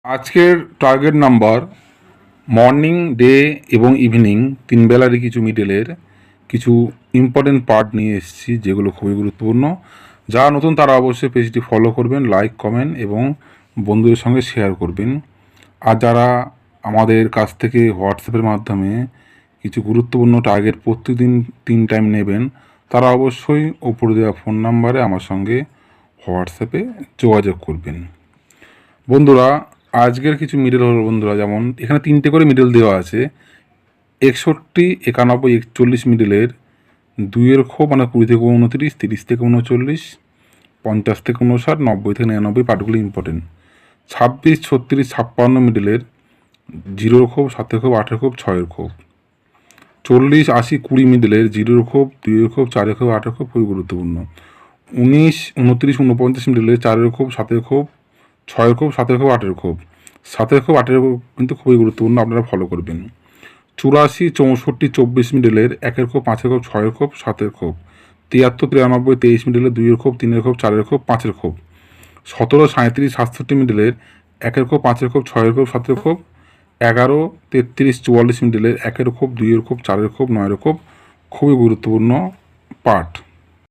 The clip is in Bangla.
আজকের টার্গেট নাম্বার মর্নিং, ডে এবং ইভিনিং তিন বেলারই কিছু মিডলের কিছু ইম্পর্টেন্ট পার্ট নিয়ে এসেছি, যেগুলো খুবই গুরুত্বপূর্ণ। যারা নতুন তারা অবশ্যই পেজটি ফলো করবেন, লাইক, কমেন্ট এবং বন্ধুদের সঙ্গে শেয়ার করবেন। আর যারা আমাদের কাছ থেকে হোয়াটসঅ্যাপের মাধ্যমে কিছু গুরুত্বপূর্ণ টার্গেট প্রতিদিন 3 টাইম নেবেন, তারা অবশ্যই ওপরে দেওয়া ফোন নাম্বারে আমার সঙ্গে হোয়াটসঅ্যাপে যোগাযোগ করবেন। বন্ধুরা, আজকের কিছু মিডল হলো বন্ধুরা, যেমন এখানে 3টে করে মিডল দেওয়া আছে। 61, 91, 41 মিডলের 2-এর ক্ষোভ মানে 20 থেকে 29, 30 থেকে 39, 50 থেকে 59, 90 থেকে 99 পার্টগুলো ইম্পর্টেন্ট। 26, 36, 56 মিডলের 0-এর ক্ষোভ, 7-এর ক্ষোভ, 8-এর ক্ষোভ, 6-এর ক্ষোভ। 40, 80, 20 মিডলের 0-এর ক্ষোভ, 2-এর ক্ষোভ, 4-এর ক্ষোভ, 8-এর ক্ষোভ খুবই গুরুত্বপূর্ণ। 19, 29, 49 মিডলের 4-এর ক্ষোভ, 7-এর ক্ষোভ, 6-এর ক্ষোভ, 7-এর ক্ষোভ, 8-এর ক্ষোভ। 7-এর ক্ষোভ, 8-এর ক্ষোভ কিন্তু খুবই গুরুত্বপূর্ণ, আপনারা ফলো করবেন। 84, 64, 24 মিডলের 1-এর ক্ষোভ, 5-এর ক্ষোভ, 6-এর ক্ষোভ, 7-এর ক্ষোভ। 73, 93, 23 মিডলের 2-এর ক্ষোভ, 3-এর ক্ষোভ, 4-এর ক্ষোভ, 5-এর ক্ষোভ। 17, 37, 67 মিডলের 1-এর ক্ষোভ, 5-এর ক্ষোভ, 6-এর ক্ষোভ, 7-এর ক্ষোভ। 11, 33, 44 মিডলের 1-এর ক্ষোভ, 2-এর ক্ষোভ, 4-এর ক্ষোভ, 9-এর ক্ষোভ খুবই গুরুত্বপূর্ণ পার্ট।